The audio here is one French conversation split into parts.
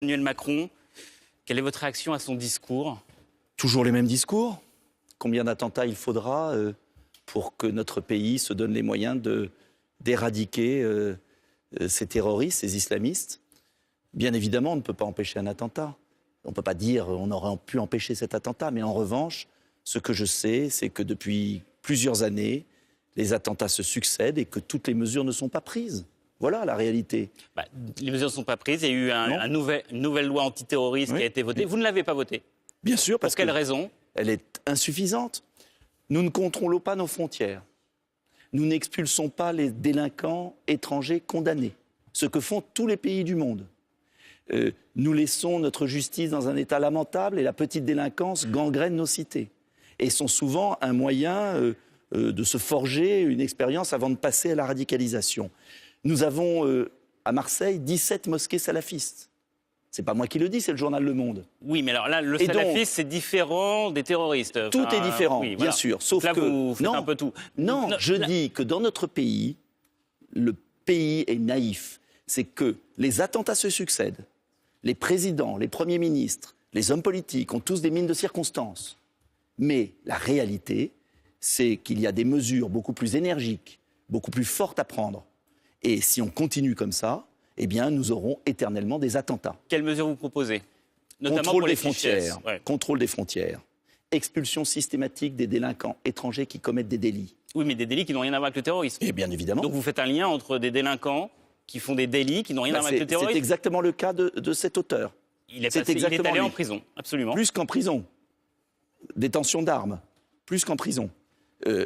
Emmanuel Macron, quelle est votre réaction à son discours? Toujours les mêmes discours. Combien d'attentats il faudra pour que notre pays se donne les moyens d'éradiquer ces terroristes, ces islamistes? Bien évidemment, on ne peut pas empêcher un attentat. On ne peut pas dire qu'on aurait pu empêcher cet attentat. Mais en revanche, ce que je sais, c'est que depuis plusieurs années, les attentats se succèdent et que toutes les mesures ne sont pas prises. Voilà la réalité. Les mesures ne sont pas prises. Il y a eu une nouvelle loi antiterroriste qui a été votée. Vous ne l'avez pas votée. Bien sûr, parce Pour quelle raison? Elle est insuffisante. Nous ne contrôlons pas nos frontières. Nous n'expulsons pas les délinquants étrangers condamnés. Ce que font tous les pays du monde. Nous laissons notre justice dans un état lamentable et la petite délinquance gangrène nos cités. Et sont souvent un moyen de se forger une expérience avant de passer à la radicalisation. Nous avons à Marseille 17 mosquées salafistes. C'est pas moi qui le dis, c'est le journal Le Monde. Oui, mais alors là, le salafiste, c'est différent des terroristes. Tout est différent, oui, bien sûr. Sauf là, que vous faites un peu tout. Non, je dis que dans notre pays, le pays est naïf. C'est que les attentats se succèdent. Les présidents, les premiers ministres, les hommes politiques ont tous des mines de circonstances. Mais la réalité, c'est qu'il y a des mesures beaucoup plus énergiques, beaucoup plus fortes à prendre. Et si on continue comme ça, eh bien, nous aurons éternellement des attentats. Quelles mesures vous proposez? Notamment Contrôle pour les des frontières, contrôle des frontières, expulsion systématique des délinquants étrangers qui commettent des délits. Oui, mais des délits qui n'ont rien à voir avec le terrorisme. Et bien évidemment. Donc vous faites un lien entre des délinquants qui font des délits qui n'ont rien à voir avec le terrorisme. C'est exactement le cas de cet auteur. Il est allé en prison, absolument. Plus qu'en prison. Détention d'armes, plus qu'en prison.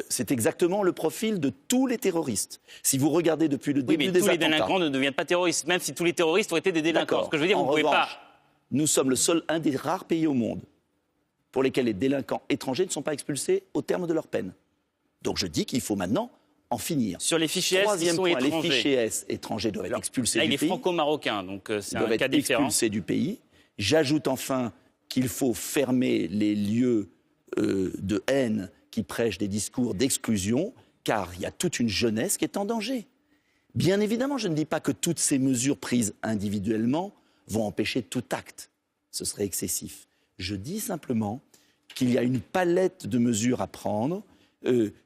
C'est exactement le profil de tous les terroristes. Si vous regardez depuis le début des attentats... tous les délinquants ne deviennent pas terroristes, même si tous les terroristes ont été des délinquants. Ce que je veux dire, vous ne pouvez pas... Nous sommes un des rares pays au monde pour lesquels les délinquants étrangers ne sont pas expulsés au terme de leur peine. Donc je dis qu'il faut maintenant en finir. Sur les fichiers S, Troisième point, étrangers. les fichiers S étrangers doivent être expulsés du pays. Là, il est franco-marocain, donc c'est un cas différent. Expulsés du pays. J'ajoute enfin qu'il faut fermer les lieux de haine qui prêchent des discours d'exclusion, car il y a toute une jeunesse qui est en danger. Bien évidemment, je ne dis pas que toutes ces mesures prises individuellement vont empêcher tout acte. Ce serait excessif. Je dis simplement qu'il y a une palette de mesures à prendre,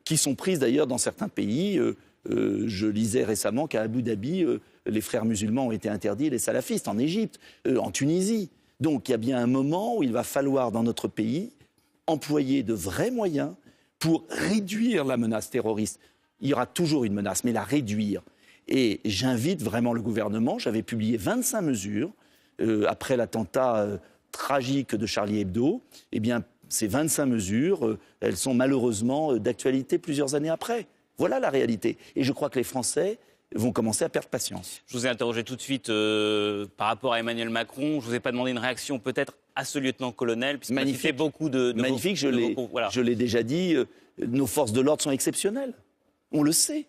qui sont prises d'ailleurs dans certains pays. Je lisais récemment qu'à Abu Dhabi, les frères musulmans ont été interdits, les salafistes, en Égypte, en Tunisie. Donc il y a bien un moment où il va falloir, dans notre pays, employer de vrais moyens pour réduire la menace terroriste. Il y aura toujours une menace, mais la réduire. Et j'invite vraiment le gouvernement, j'avais publié 25 mesures, après l'attentat tragique de Charlie Hebdo, eh bien, ces 25 mesures, elles sont malheureusement d'actualité plusieurs années après. Voilà la réalité. Et je crois que les Français vont commencer à perdre patience. Je vous ai interrogé tout de suite par rapport à Emmanuel Macron. Je ne vous ai pas demandé une réaction peut-être à ce lieutenant-colonel, puisqu'il fait beaucoup de... Magnifique, je l'ai déjà dit, nos forces de l'ordre sont exceptionnelles. On le sait.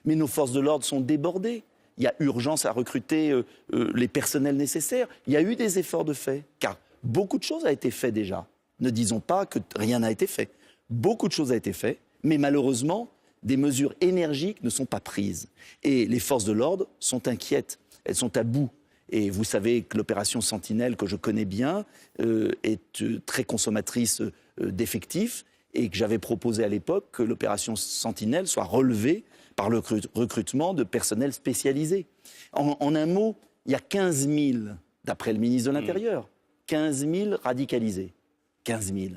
Mais nos forces de l'ordre sont débordées. Il y a urgence à recruter les personnels nécessaires. Il y a eu des efforts de fait, car beaucoup de choses ont été faites déjà. Ne disons pas que rien n'a été fait. Beaucoup de choses ont été faites, mais malheureusement, des mesures énergiques ne sont pas prises. Et les forces de l'ordre sont inquiètes, elles sont à bout. Et vous savez que l'opération Sentinelle, que je connais bien, est très consommatrice d'effectifs, et que j'avais proposé à l'époque que l'opération Sentinelle soit relevée par le recrutement de personnel spécialisé. En un mot, il y a 15 000, d'après le ministre de l'Intérieur, 15 000 radicalisés. 15 000.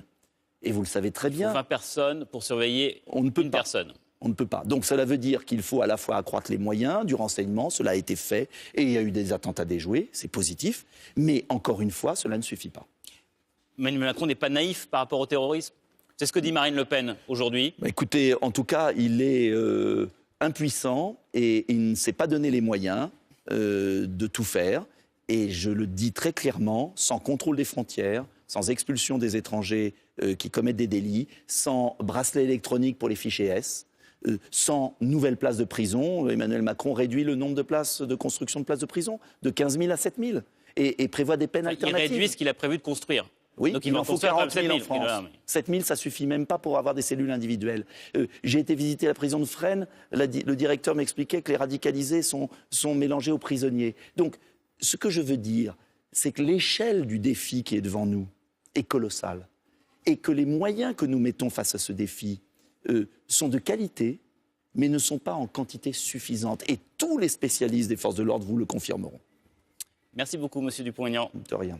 Et vous le savez très bien. 20 personnes pour surveiller une personne. On ne peut pas. Donc cela veut dire qu'il faut à la fois accroître les moyens du renseignement, cela a été fait, et il y a eu des attentats déjoués, c'est positif, mais encore une fois, cela ne suffit pas. Emmanuel Macron n'est pas naïf par rapport au terrorisme? C'est ce que dit Marine Le Pen aujourd'hui. Écoutez, en tout cas, il est impuissant et il ne s'est pas donné les moyens de tout faire. Et je le dis très clairement, sans contrôle des frontières, sans expulsion des étrangers qui commettent des délits, sans bracelet électronique pour les fichiers S, sans nouvelles places de prison, Emmanuel Macron réduit le nombre de places de construction de places de prison de 15 000 à 7 000 et prévoit des peines alternatives. Il réduit ce qu'il a prévu de construire. Oui, donc il en faut 40 000 en France. 7 000, ça ne suffit même pas pour avoir des cellules individuelles. J'ai été visiter la prison de Fresnes, le directeur m'expliquait que les radicalisés sont mélangés aux prisonniers. Donc, ce que je veux dire, c'est que l'échelle du défi qui est devant nous est colossale. Et que les moyens que nous mettons face à ce défi sont de qualité, mais ne sont pas en quantité suffisante. Et tous les spécialistes des forces de l'ordre vous le confirmeront. Merci beaucoup, Monsieur Dupont-Aignan. De rien.